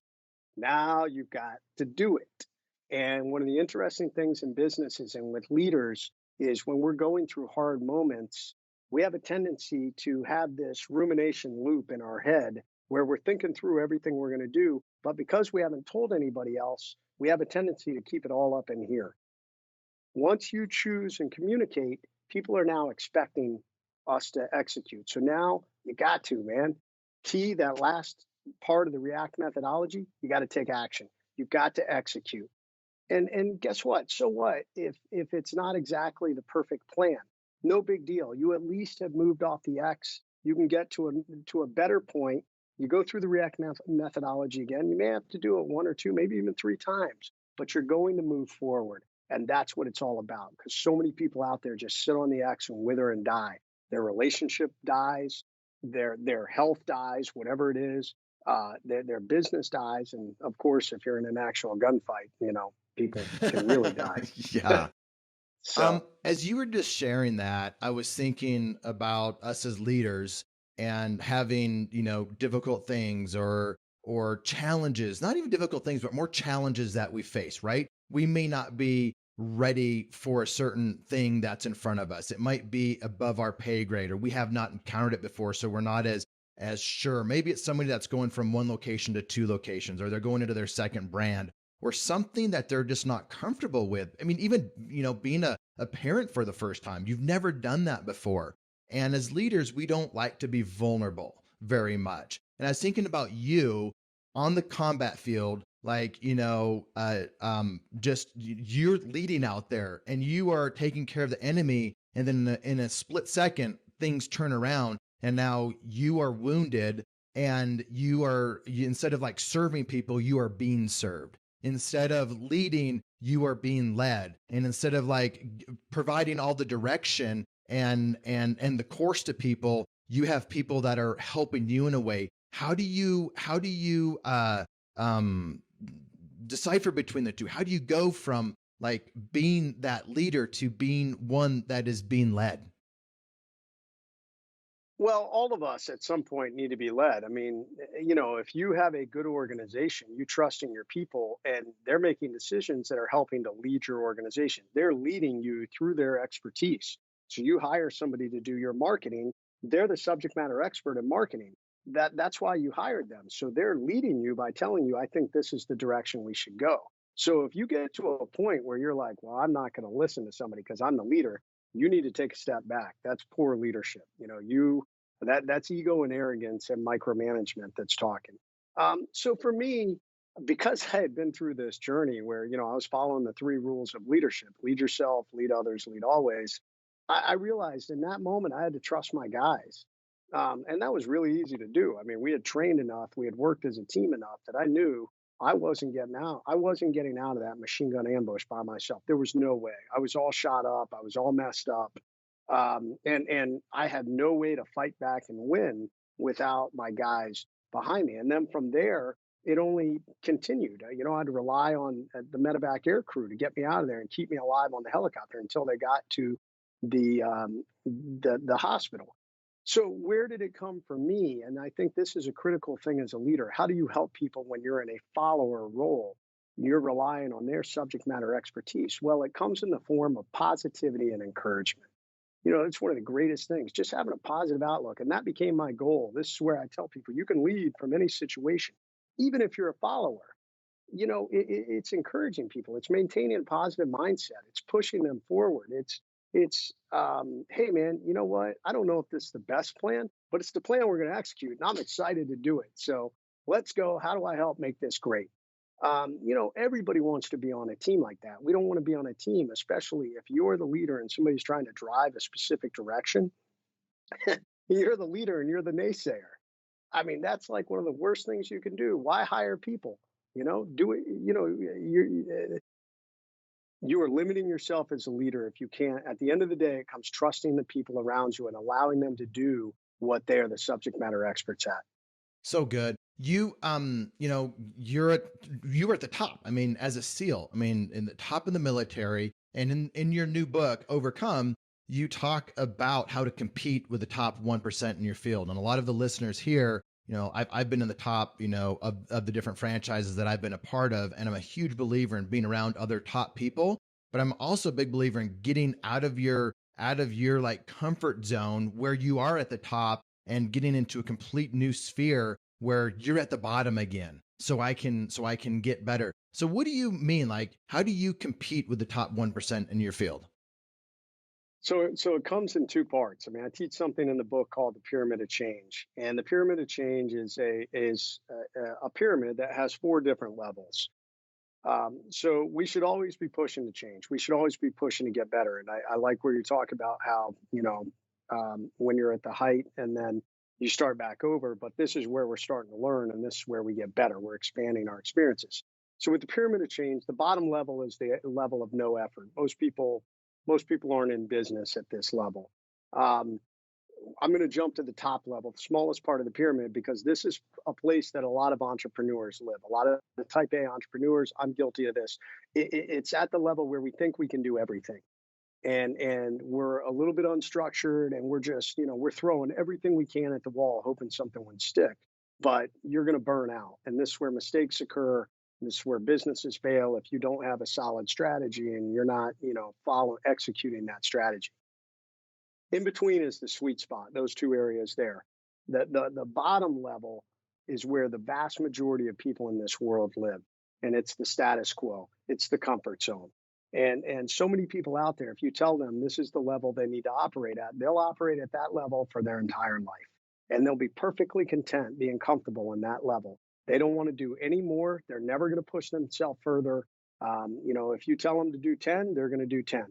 Now you've got to do it. And one of the interesting things in businesses and with leaders is when we're going through hard moments, we have a tendency to have this rumination loop in our head where we're thinking through everything we're going to do. But because we haven't told anybody else, we have a tendency to keep it all up in here. Once you choose and communicate, people are now expecting us to execute. So now you got to, man. Key, that last part of the React methodology, you got to take action. You've got to execute. And guess what? So what if it's not exactly the perfect plan? No big deal. You at least have moved off the X. You can get to a better point. You go through the React methodology again. You may have to do it 1 or 2, maybe even 3 times, but you're going to move forward. And that's what it's all about, because so many people out there just sit on the X and wither and die. Their relationship dies, their health dies, whatever it is, their business dies. And of course, if you're in an actual gunfight, people can really die. Yeah. So, as you were just sharing that, I was thinking about us as leaders and having, difficult things or challenges, not even difficult things, but more challenges that we face, right? We may not be ready for a certain thing that's in front of us. It might be above our pay grade, or we have not encountered it before, so we're not as as sure. Maybe it's somebody that's going from one location to two locations, or they're going into their second brand, or something that they're just not comfortable with. I mean, even, being a parent for the first time, you've never done that before. And as leaders, we don't like to be vulnerable very much. And I was thinking about you on the combat field, like, just you're leading out there and you are taking care of the enemy. And then in a split second, things turn around and now you are wounded, and instead of like serving people, you are being served. Instead of leading, you are being led. And instead of like providing all the direction and the course to people, you have people that are helping you in a way. How do you decipher between the two? How do you go from like being that leader to being one that is being led? Well, all of us at some point need to be led. I mean, if you have a good organization, you trust in your people and they're making decisions that are helping to lead your organization. They're leading you through their expertise. So you hire somebody to do your marketing, they're the subject matter expert in marketing. That's why you hired them. So they're leading you by telling you, I think this is the direction we should go. So if you get to a point where you're like, well, I'm not going to listen to somebody because I'm the leader, you need to take a step back. That's poor leadership. That's ego and arrogance and micromanagement that's talking. So for me, because I had been through this journey where I was following the three rules of leadership: lead yourself, lead others, lead always. I realized in that moment I had to trust my guys, and that was really easy to do. I mean, we had trained enough, we had worked as a team enough that I knew I wasn't getting out. I wasn't getting out of that machine gun ambush by myself. There was no way. I was all shot up. I was all messed up. And I had no way to fight back and win without my guys behind me. And then from there, it only continued. I had to rely on the medevac air crew to get me out of there and keep me alive on the helicopter until they got to the hospital. So where did it come from me? And I think this is a critical thing as a leader. How do you help people when you're in a follower role? You're relying on their subject matter expertise. Well, it comes in the form of positivity and encouragement. It's one of the greatest things, just having a positive outlook. And that became my goal. This is where I tell people you can lead from any situation, even if you're a follower. It's encouraging people. It's maintaining a positive mindset. It's pushing them forward. Hey man, you know what? I don't know if this is the best plan, but it's the plan we're going to execute, and I'm excited to do it. So let's go. How do I help make this great? Everybody wants to be on a team like that. We don't want to be on a team, especially if you're the leader and somebody's trying to drive a specific direction. You're the leader and you're the naysayer. I mean, that's like one of the worst things you can do. Why hire people? Do it. You are limiting yourself as a leader if you can't. At the end of the day, it comes trusting the people around you and allowing them to do what they're the subject matter experts at. So good. You were at the top. I mean, as a SEAL, I mean, in the top of the military, and in your new book, Overcome, you talk about how to compete with the top 1% in your field. And a lot of the listeners here, I've been in the top, of the different franchises that I've been a part of. And I'm a huge believer in being around other top people, but I'm also a big believer in getting out of your like comfort zone where you are at the top and getting into a complete new sphere where you're at the bottom again. So I can get better. So what do you mean? Like, how do you compete with the top 1% in your field? So it comes in two parts. I mean, I teach something in the book called the pyramid of change, and the pyramid of change is a pyramid that has four different levels. So we should always be pushing to change. We should always be pushing to get better. And I like where you talk about how when you're at the height and then you start back over. But this is where we're starting to learn, and this is where we get better. We're expanding our experiences. So with the pyramid of change, the bottom level is the level of no effort. Most people aren't in business at this level. Um, I'm going to jump to the top level, the smallest part of the pyramid, because this is a place that a lot of entrepreneurs live. A lot of the type A entrepreneurs, I'm guilty of this. It's at the level where we think we can do everything. And we're a little bit unstructured, and we're just, we're throwing everything we can at the wall, hoping something would stick. But you're going to burn out. And this is where mistakes occur. This is where businesses fail if you don't have a solid strategy and you're not, executing that strategy. In between is the sweet spot, those two areas there. The bottom level is where the vast majority of people in this world live, and it's the status quo. It's the comfort zone. And so many people out there, if you tell them this is the level they need to operate at, they'll operate at that level for their entire life. And they'll be perfectly content being comfortable in that level. They don't want to do any more. They're never going to push themselves further. If you tell them to do 10, they're going to do 10.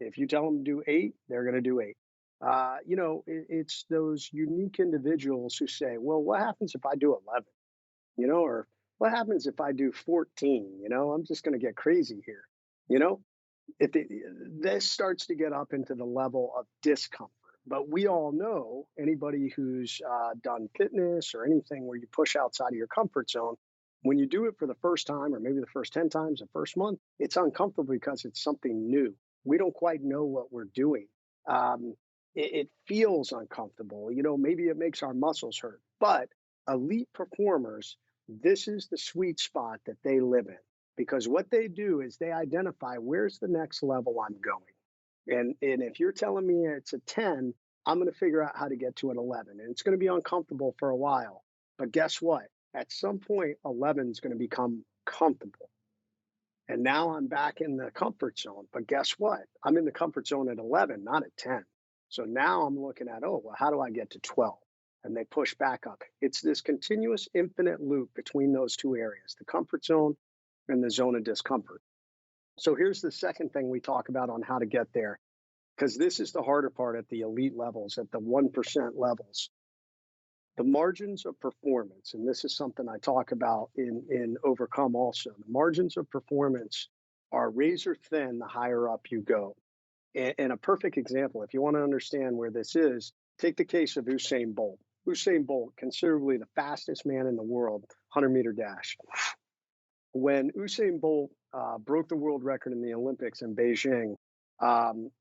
If you tell them to do 8, they're going to do 8. It's those unique individuals who say, well, what happens if I do 11? Or what happens if I do 14? I'm just going to get crazy here. You know, if it, this starts to get up into the level of discomfort. But we all know, anybody who's done fitness or anything where you push outside of your comfort zone, when you do it for the first time, or maybe the first 10 times, the first month, it's uncomfortable because it's something new. We don't quite know what we're doing. It feels uncomfortable. Maybe it makes our muscles hurt. But elite performers, this is the sweet spot that they live in, because what they do is they identify, where's the next level I'm going. And if you're telling me it's a 10, I'm going to figure out how to get to an 11. And it's going to be uncomfortable for a while. But guess what? At some point, 11 is going to become comfortable. And now I'm back in the comfort zone. But guess what? I'm in the comfort zone at 11, not at 10. So now I'm looking at, how do I get to 12? And they push back up. It's this continuous infinite loop between those two areas, the comfort zone and the zone of discomfort. So here's the second thing we talk about on how to get there, because this is the harder part at the elite levels, at the 1% levels. The margins of performance, and this is something I talk about in Overcome also. The margins of performance are razor thin the higher up you go. And a perfect example, if you want to understand where this is, take the case of Usain Bolt. Usain Bolt, considerably the fastest man in the world, 100-meter dash. When Usain Bolt broke the world record in the Olympics in Beijing, I'm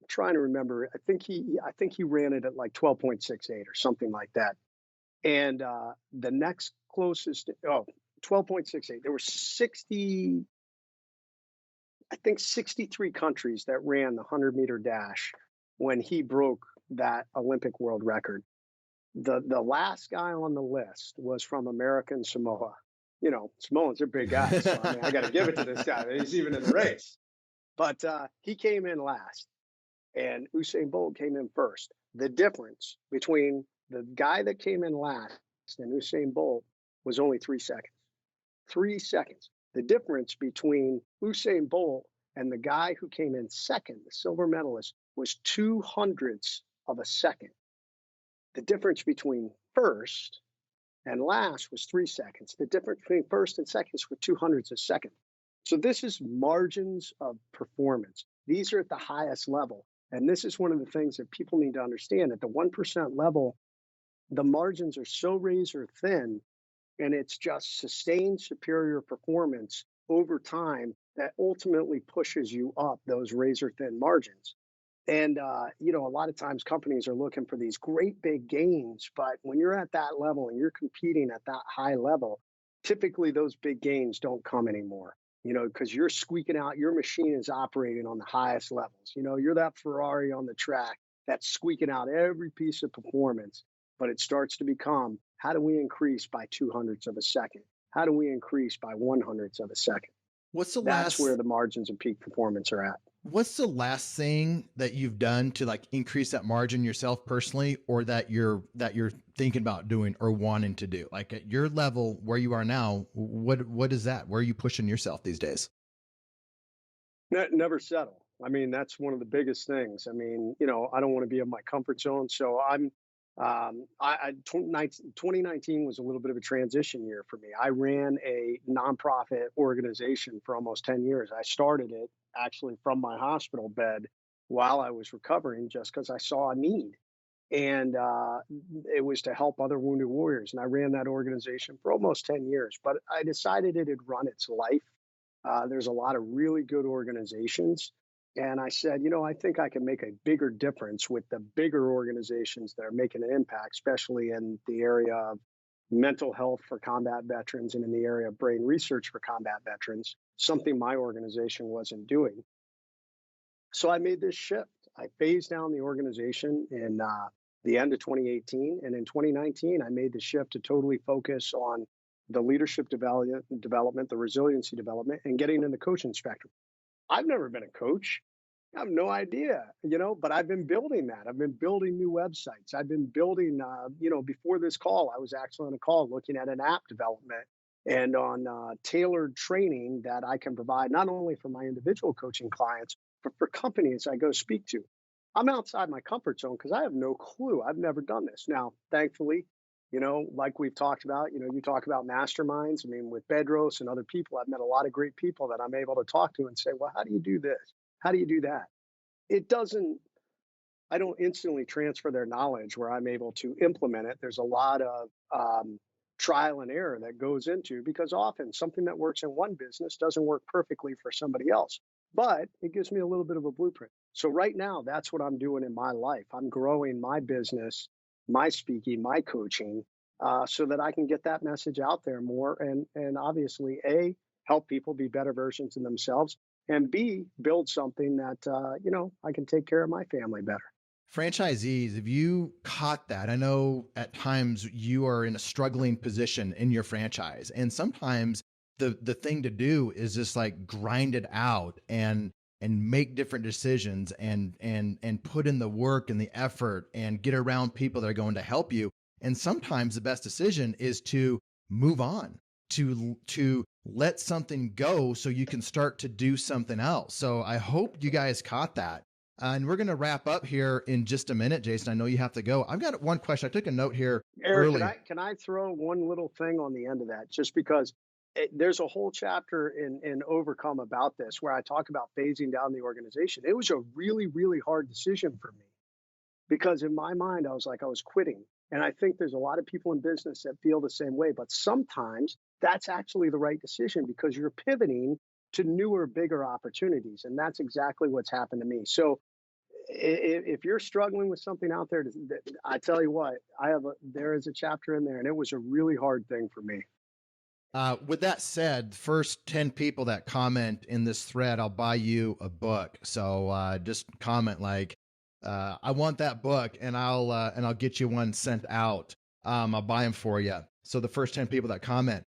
trying to remember, I think he ran it at like 12.68 or something like that. And the next closest, 12.68. There were 63 countries that ran the 100-meter dash when he broke that Olympic world record. The last guy on the list was from American Samoa. Samoans are big guys. So, I got to give it to this guy. He's even in the race. But he came in last, and Usain Bolt came in first. The difference between the guy that came in last and Usain Bolt was only 3 seconds. 3 seconds. The difference between Usain Bolt and the guy who came in second, the silver medalist, was 200ths of a second. The difference between first and last was 3 seconds. The difference between first and second was 200ths of a second. So this is margins of performance. These are at the highest level. And this is one of the things that people need to understand. At the 1% level, the margins are so razor thin, and it's just sustained superior performance over time that ultimately pushes you up those razor thin margins. And, a lot of times companies are looking for these great big gains, but when you're at that level and you're competing at that high level, typically those big gains don't come anymore, because you're squeaking out, your machine is operating on the highest levels. You're that Ferrari on the track that's squeaking out every piece of performance, but it starts to become, how do we increase by 200ths of a second? How do we increase by 100ths of a second? That's where the margins of peak performance are at. What's the last thing that you've done to like increase that margin yourself personally, or that you're thinking about doing or wanting to do? Like at your level where you are now, what is that? Where are you pushing yourself these days? Never settle. That's one of the biggest things. I don't want to be in my comfort zone. So 2019 was a little bit of a transition year for me. I ran a nonprofit organization for almost 10 years. I started it actually from my hospital bed while I was recovering, just because I saw a need. And it was to help other wounded warriors. And I ran that organization for almost 10 years, but I decided it had run its life. There's a lot of really good organizations. And I said, I think I can make a bigger difference with the bigger organizations that are making an impact, especially in the area of mental health for combat veterans and in the area of brain research for combat veterans, something my organization wasn't doing. So I made this shift. I phased down the organization in the end of 2018. And in 2019, I made the shift to totally focus on the leadership development, the resiliency development, and getting in the coaching spectrum. I've never been a coach. I have no idea, but I've been building that. I've been building new websites. I've been building, before this call, I was actually on a call looking at an app development and on tailored training that I can provide not only for my individual coaching clients, but for companies I go speak to. I'm outside my comfort zone because I have no clue. I've never done this. Now, thankfully, like we've talked about, you talk about masterminds. I mean, with Bedros and other people, I've met a lot of great people that I'm able to talk to and say, well, how do you do this? How do you do that? It doesn't, I don't instantly transfer their knowledge where I'm able to implement it. There's a lot of trial and error that goes into, because often something that works in one business doesn't work perfectly for somebody else, but it gives me a little bit of a blueprint. So right now, that's what I'm doing in my life. I'm growing my business, my speaking, my coaching, so that I can get that message out there more, and obviously, A, help people be better versions of themselves, and B, build something that I can take care of my family better. Franchisees, if you caught that, I know at times you are in a struggling position in your franchise, and sometimes the thing to do is just like grind it out and make different decisions and put in the work and the effort and get around people that are going to help you. And sometimes the best decision is to move on, to let something go so you can start to do something else. So I hope you guys caught that. And we're going to wrap up here in just a minute, Jason. I know you have to go. I've got one question. I took a note here Eric, early. can I throw one little thing on the end of that? Just because there's a whole chapter in Overcome about this, where I talk about phasing down the organization. It was a really, really hard decision for me, because in my mind, I was quitting. And I think there's a lot of people in business that feel the same way. But sometimes that's actually the right decision, because you're pivoting to newer, bigger opportunities. And that's exactly what's happened to me. So if you're struggling with something out there, I tell you what, there is a chapter in there, and it was a really hard thing for me. With that said, first 10 people that comment in this thread, I'll buy you a book. So just comment like, I want that book, and I'll get you one sent out. I'll buy them for you. So the first 10 people that comment,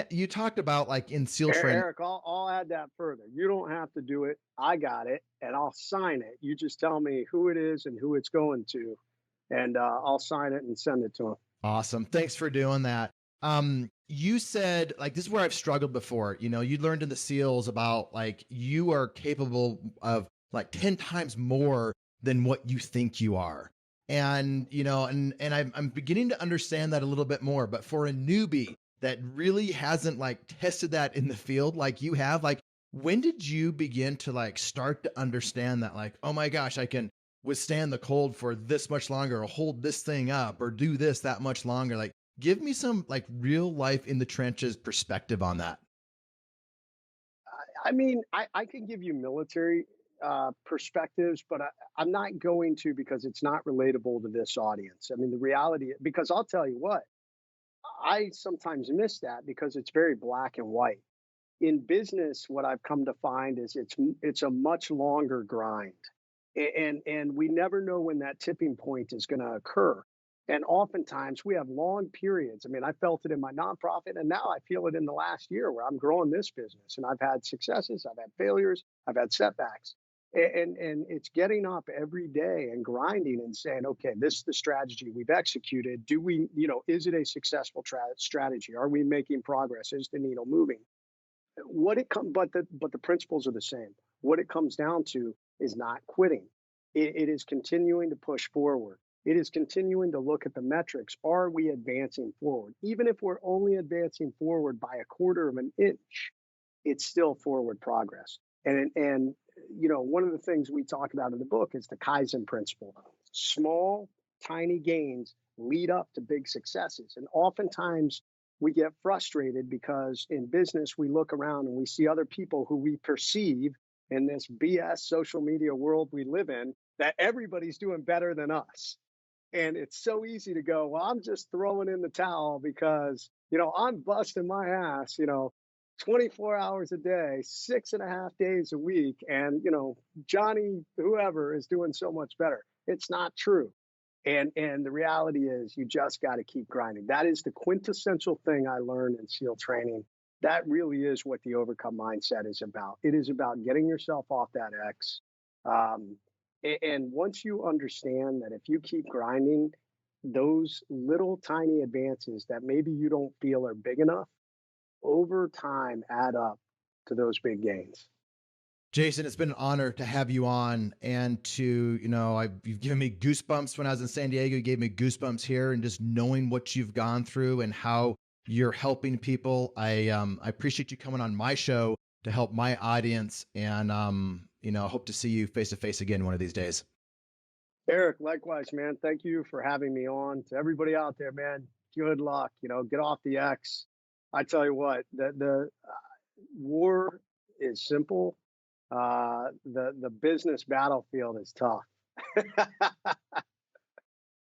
you talked about like in SEAL training. Eric, I'll add that further. You don't have to do it. I got it, and I'll sign it. You just tell me who it is and who it's going to, and I'll sign it and send it to them. Awesome. Thanks for doing that. You said like, this is where I've struggled before. You learned in the SEALs about like, you are capable of like 10 times more than what you think you are. And, and I'm beginning to understand that a little bit more, but for a newbie that really hasn't like tested that in the field, like you have, like, when did you begin to like start to understand that, like, oh my gosh, I can withstand the cold for this much longer, or hold this thing up, or do this that much longer? Like, give me some like real life in the trenches perspective on that. I mean, I can give you military perspectives, but I'm not going to, because it's not relatable to this audience. I mean, the reality, because I'll tell you what, I sometimes miss that because it's very black and white. In business, what I've come to find is it's a much longer grind, and we never know when that tipping point is going to occur. And oftentimes we have long periods. I mean, I felt it in my nonprofit, and now I feel it in the last year where I'm growing this business, and I've had successes, I've had failures, I've had setbacks. And it's getting up every day and grinding and saying, okay, this is the strategy we've executed. Do we, is it a successful strategy? Are we making progress? Is the needle moving? But the principles are the same. What it comes down to is not quitting. It is continuing to push forward. It is continuing to look at the metrics. Are we advancing forward? Even if we're only advancing forward by a quarter of an inch, it's still forward progress. And one of the things we talk about in the book is the Kaizen principle. Small, tiny gains lead up to big successes. And oftentimes we get frustrated because in business, we look around and we see other people who we perceive in this BS social media world we live in, that everybody's doing better than us. And it's so easy to go, well, I'm just throwing in the towel because, I'm busting my ass, 24 hours a day, 6.5 days a week. And, Johnny, whoever, is doing so much better. It's not true. And the reality is you just got to keep grinding. That is the quintessential thing I learned in SEAL training. That really is what the overcome mindset is about. It is about getting yourself off that X. Um, and once you understand that if you keep grinding, those little tiny advances that maybe you don't feel are big enough over time add up to those big gains. Jason, it's been an honor to have you on and to, you've given me goosebumps when I was in San Diego. You gave me goosebumps here, and just knowing what you've gone through and how you're helping people. I appreciate you coming on my show to help my audience, and, hope to see you face to face again one of these days. Eric, likewise, man. Thank you for having me on. To everybody out there, man, good luck. Get off the X. I tell you what, the war is simple. The business battlefield is tough.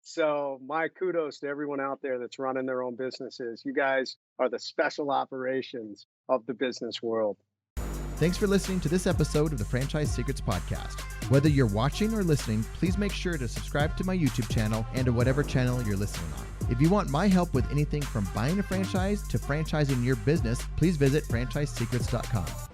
So my kudos to everyone out there that's running their own businesses. You guys are the special operations of the business world. Thanks for listening to this episode of the Franchise Secrets Podcast. Whether you're watching or listening, please make sure to subscribe to my YouTube channel and to whatever channel you're listening on. If you want my help with anything from buying a franchise to franchising your business, please visit franchisesecrets.com.